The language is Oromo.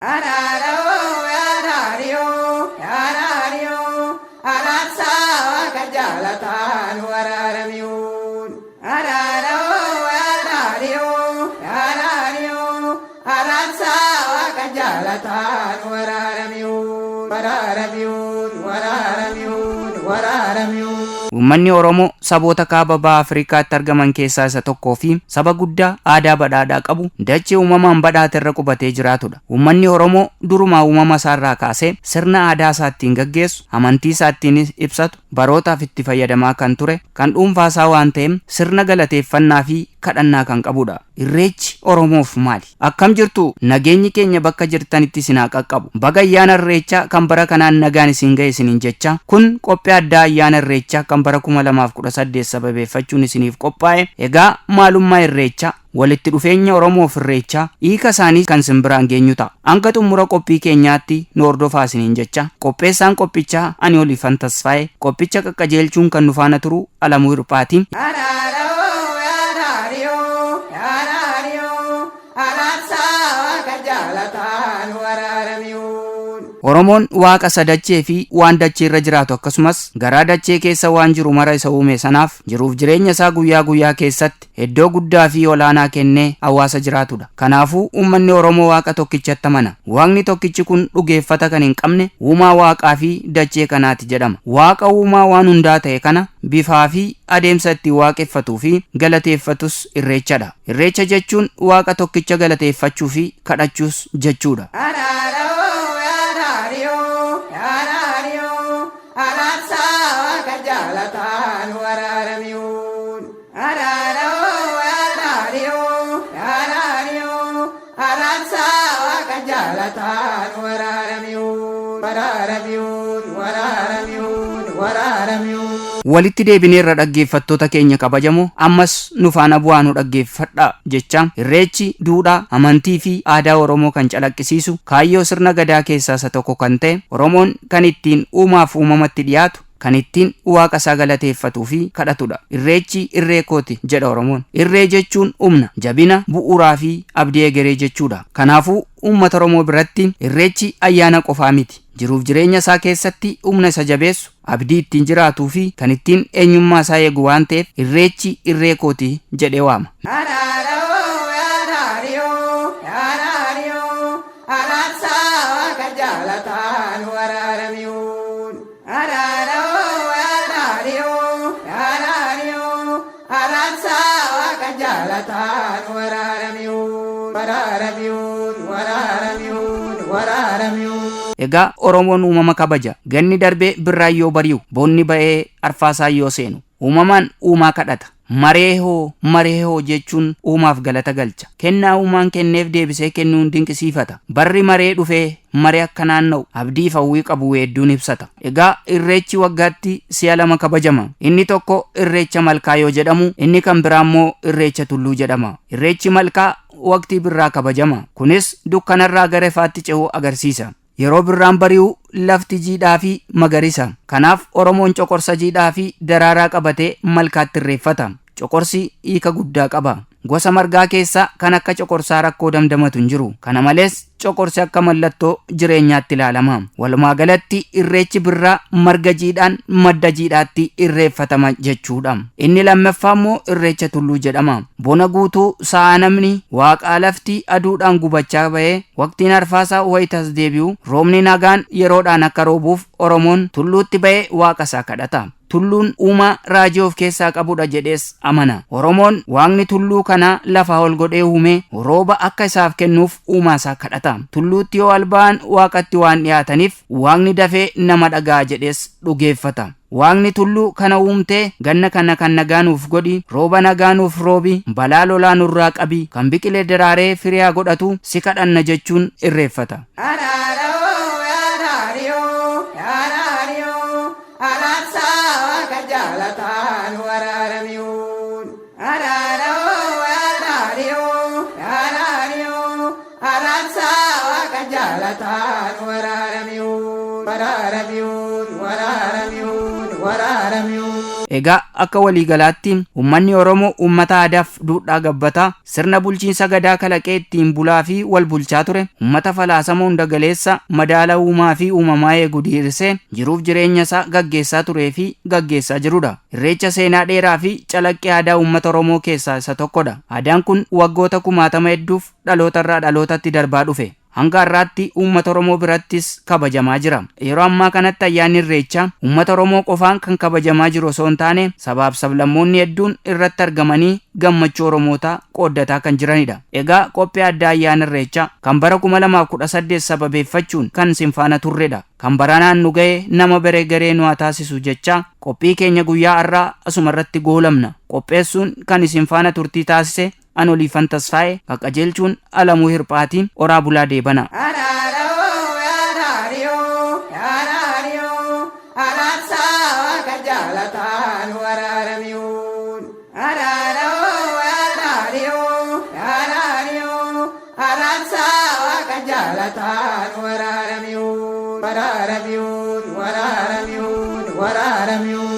Araro, arario, arario, aratsa kajalatan wararamiun. Araro, arario, arario, aratsa kajalatan wararamiun. Wararamiun, wararamiun, wararamiun. Uummanni Oromoo saboota kaaba baha Afrikaatti argaman keessaa isa tokkoo fi saba guddaa aadaa badhaadhaa qabu dachee uumamaan badhaate irra qubatee jiraatudha. Uummanni Oromoo durumaa uumama isaarraa kaasee sirna aadaa isaa ittiin gaggeessu, amantii isaa ittiin ibsatu, barootaaf itti fayyadamaa kan ture, kan dhuunfaa isaa waan ta'eef sirna galateeffannaa fi kadhannaa kan qabudha. Irreechi Oromoof maali? Akkam jirtu? Nageenyi keenya bakka jirtanitti isin haa qaqqabu. Baga ayyaana Irreechaa kan bara kanaan nagaan isin ga'e isiniin jecha. Kun qophii addaa ayyaana Irreechaa kan bara 2018 sababeeffachuun isiniif qophaa'e. Egaa maalummaa Irreechaa, walitti dhufeenya Oromoof Irreechaa, hiika isaanii kan simbiraan geenyu ta'a. Hanga xumura qophii keenyaatti nu hordofaa isiniin jecha. Qopheessaan qophichaa ani Olifan Tasfaa'ee, qophicha qaqqajeelchuun kan nu faana turu Alamuu Hirphaati. Oromoon waaqa sadachee fi waan dachee irra jiraatu akkasumas garaa dachee keessa waan jiru mara isa uume sanaaf jiruuf jireenya isaa guyyaa guyyaa keessatti iddoo guddaa fi olaanaa kennee hawaasa jiraatudha. Kanaafuu uummanni Oromoo waaqa tokkichatti amana. Waaqni tokkichi kun dhugeeffata kan hin qabne uumaa waaqaa fi dachee kanaati jedhama. Waaqa uumaa waan hundaa ta'e kana bifaa fi adeemsa itti waaqeffatuu fi galateeffatus irreechadha. Irreecha jechuun waaqa tokkicha galateeffachuu fi kadhachuus jechuudha. Walitti deebineerra dhaggeeffattoota keenya kabajamoo ammas nu faana bu'aa nu dhaggeeffadha jechaan irreechi duudhaa, amantii fi aadaa Oromoo kan calaqqisiisu kaayyoo sirna gadaa keessaa isa tokko kan ta'e Oromoon kan ittiin uumaaf uumamatti dhiyaatu, kan ittiin waaqa isaa galateeffatuu fi kadhatudha. Irreechi irree kooti jedha Oromoon. Irree jechuun humna, jabina, bu'uuraa fi abdii egeree jechuudha. Kanaafuu uummata Oromoo biratti irreechi ayyaana qofaa miti. Jiruuf jireenya isaa keessatti humna isa jabeessu, abdii ittiin jiraatuu fi kan ittiin eenyummaa isaa eegu waan ta'eef irreechi irree kooti jedhee waama. Egaa Oromoon uumama kabaja. Ganni darbee birraan yoo bari'u, boonni ba'ee arfaasaan yoo seenu, uumamaan uumaa kadhata. Maree hoo jechuun uumaaf galata galcha. Kennaa uumaan kenneef deebisee kennuun dinqisiifata. Barri maree dhufee maree akka naanna'u abdii hawwii qabu hedduun ibsata. Egaa irreechi waggaatti si'a lama kabajama. Inni tokko irreecha malkaa yoo jedhamu, inni kan biraa immoo irreecha tulluu jedhama. Irreechi malkaa waqtii birraa kabajama. Kunis dukkanarraa gara ifaatti ce'uu agarsiisa. Yeroo birraan bari'u lafti jiidhaa fi magariisa. Kanaaf Oromoon coqorsa jiidhaa fi daraaraa qabatee malkaatti irreeffata. Coqorsi hiika guddaa qaba. Gosa margaa keessaa kan akka coqorsaa rakkoo damdamatu hin jiru. Kana malees coqorsi akka mallattoo jireenyaatti ilaalama. Walumaa galatti irreechi birraa marga jiidhaan madda jiidhaatti irreeffatama jechuudha. Inni lammaffaa immoo irreecha tulluu jedhama. Bona guutuu sa'a namni waaqaa lafti aduudhaan gubachaa ba'ee waqtiin arfaasaa wayitas deebi'u roobni nagaan yeroodhaan akka roobuuf Oromoon tulluutti ba'ee waaqa isaa kadhata. Tulluun uumaa raajii of keessaa qabudha jedhees amana. Oromoon waaqni tulluu kana lafa ol godhee uume rooba akka isaaf kennuuf uumaa isaa kadhata. Tulluutti yoo alba'an waaqatti waan dhiyaataniif waaqni dafee nama dhagaa jedhees dhugeeffata. Waaqni tulluu kana uumtee ganna kana kan nagaanuuf godhi, rooba nagaanuuf roobi, balaa lolaa nurraa qabi, kan biqilee daraaree firiyaa godhatu si kadhanna jechuun irreeffata. Egaa akka waliigalaatti uummanni Oromoo uummata aadaaf duudhaa gabbataa sirna bulchiinsa gadaa kalaqee ittiin bulaa fi wal bulchaa ture, uummata falaasama hunda galeessa madaala uumaa fi uumamaa eegu diriirsee jiruuf jireenya isaa gaggeessaa turee fi gaggeessaa jirudha. Irreecha seenaa dheeraa fi calaqqee aadaa uummata Oromoo keessaa isa tokkodha. Aadaan kun waggoota kumaatama hedduuf dhalootarraa dhalootatti darbaa dhufe. Hanga har'aatti uummata Oromoo birattis kabajamaa jira. Yeroo ammaa kanatti ayyaanni Irreechaa uummata Oromoo qofaan kan kabajamaa jiru osoo hin taane sabaaf sablammoonni hedduun irratti argamanii gammachuu Oromootaa qooddataa kan jiranidha. Egaa qophii addaa ayyaana Irreechaa kan bara 2018 sababeeffachuun kan isin faana turredha. Kan baranaan nu ga'e nama baree garee nu haa taasisu jecha qophii keenya guyyaa har'aa asuma irratti goolamna. Qopheessuun kan isin faana turtii taasise Anolifan Tasfaa'ee, qajeelchuun Alamuu Hirphaatiin oraa bulaa deebana. Wararamiyun